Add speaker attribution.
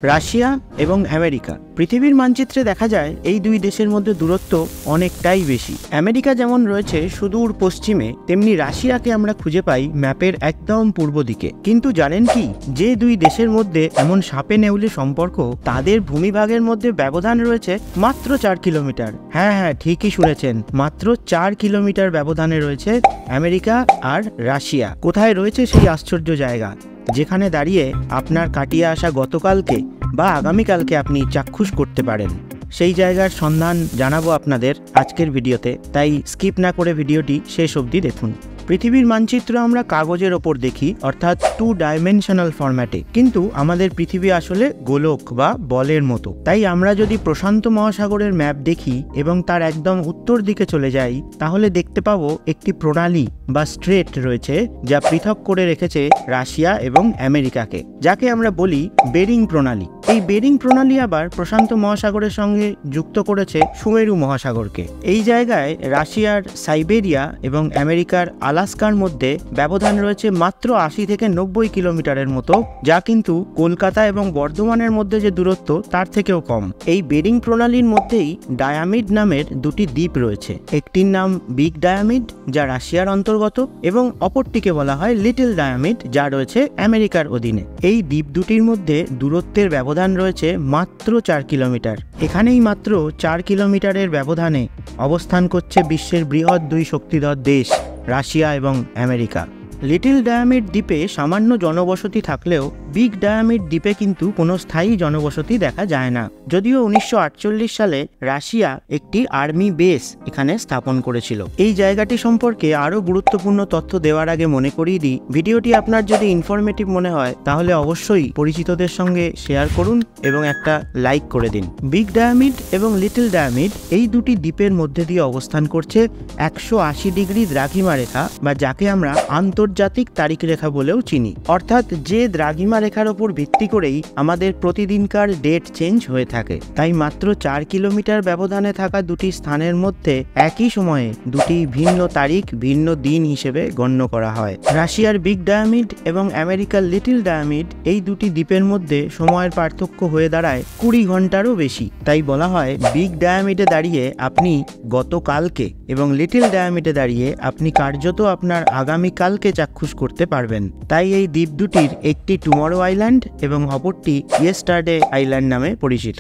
Speaker 1: Russia এবং America পৃথিবীর মানচিত্রে দেখা যায় এই দুই দেশের মধ্যে দূরত্ব অনেকটাই বেশি। আমেরিকা যেমন রয়েছে সুদূর পশ্চিমে, তেমনি রাশিয়াকে আমরা খুঁজে পাই ম্যাপের একদম পূর্ব দিকে। কিন্তু জানেন কি, যে দুই দেশের মধ্যে এমন সাপে নেউলে সম্পর্ক, তাদের ভূমিভাগের মধ্যে ব্যবধান রয়েছে মাত্র 4 কিলোমিটার। হ্যাঁ, ঠিকই শুনেছেন, মাত্র 4 কিলোমিটার ব্যবধানে রয়েছে আমেরিকা আর রাশিয়া। কোথায় রয়েছে সেই আশ্চর্য জায়গা, যেখানে দাঁড়িয়ে আপনার কাটিয়ে আসা গতকালকে বা আগামীকালকে আপনি চাক্ষুষ করতে পারেন। সেই জায়গার সন্ধান জানাবো আপনাদের আজকের ভিডিওতে, তাই স্কিপ না করে ভিডিওটি শেষ অবধি দেখুন। পৃথিবীর মানচিত্র আমরা কাগজের ওপর দেখি, অর্থাৎ 2 ডাইমেনশনাল ফরম্যাটে, কিন্তু আমাদের পৃথিবী আসলে গোলক বা বলের মতো। তাই আমরা যদি প্রশান্ত মহাসাগরের ম্যাপ দেখি এবং তার একদম উত্তর দিকে চলে যাই, তাহলে দেখতে পাবো একটি প্রণালী বা স্ট্রেট রয়েছে, যা পৃথক করে রেখেছে রাশিয়া এবং আমেরিকাকে, যাকে আমরা বলি বেরিং প্রণালী। এই বেরিং প্রণালী আবার প্রশান্ত মহাসাগরের সঙ্গে যুক্ত করেছে সুমেরু মহাসাগরকে। এই জায়গায় রাশিয়ার সাইবেরিয়া এবং আমেরিকার আলাস্কার মধ্যে ব্যবধান রয়েছে মাত্র 80 থেকে 90 কিলোমিটারের মতো, যা কিন্তু কলকাতা এবং বর্ধমানের মধ্যে যে দূরত্ব তার থেকেও কম। এই বেরিং প্রণালীর মধ্যেই ডায়ামিড নামের দুটি দ্বীপ রয়েছে। একটির নাম বিগ ডায়ামিড, যা রাশিয়ার অন্তর্গত, এবং অপরটিকে বলা হয় লিটল ডায়ামিড, যা রয়েছে আমেরিকার অধীনে। এই দ্বীপ দুটির মধ্যে দূরত্বের ব্যবধান রয়েছে মাত্র 4 কিলোমিটার। এখানেই মাত্র 4 কিলোমিটারের ব্যবধানে অবস্থান করছে বিশ্বের বৃহৎ দুই শক্তিধর দেশ রাশিয়া এবং আমেরিকা। লিটল ডায়ামিড দ্বীপে সামান্য জনবসতি থাকলেও বিগ ডায়ামিড দ্বীপে কিন্তু কোনো স্থায়ী জনবসতি দেখা যায় না। যদিও 1948 সালে রাশিয়া একটি আর্মি বেস এখানে স্থাপন করেছিল। এই জায়গাটি সম্পর্কে আরও গুরুত্বপূর্ণ তথ্য দেওয়ার আগে মনে করিয়ে দিই, ভিডিওটি আপনার যদি ইনফরমেটিভ মনে হয় তাহলে অবশ্যই পরিচিতদের সঙ্গে শেয়ার করুন এবং একটা লাইক করে দিন। বিগ ডায়ামিড এবং লিটল ডায়ামিড এই দুটি দ্বীপের মধ্যে দিয়ে অবস্থান করছে 180 ডিগ্রি দ্রাঘিমা রেখা, বা যাকে আমরা আন্তর্জাতিক তারিখ রেখা বলেও চিনি। অর্থাৎ যে দ্রাঘিমা রেখার ওপর ভিত্তি করেই আমাদের প্রতিদিনকার ডেট চেঞ্জ হয়ে থাকে। তাই মাত্র 4 কিলোমিটার ব্যবধানে থাকা দুটি স্থানের মধ্যে একই সময়ে দুটি ভিন্ন তারিখ ভিন্ন দিন হিসেবে গণ্য করা হয়। রাশিয়ার বিগ ডায়ামিড এবং আমেরিকার লিটল ডায়ামিড এই দুটি দ্বীপের মধ্যে সময়ের পার্থক্য হয়ে দাঁড়ায় 20 ঘন্টারও বেশি। তাই বলা হয় বিগ ডায়ামিডে দাঁড়িয়ে আপনি গতকালকে এবং লিটল ডায়ামিডে দাঁড়িয়ে আপনি কার্যত আপনার আগামীকালকে চাক্ষুষ করতে পারবেন। তাই এই দ্বীপ দুটির একটি টুমরো আইল্যান্ড এবং অপরটি ইয়েস্টারডে আইল্যান্ড নামে পরিচিত।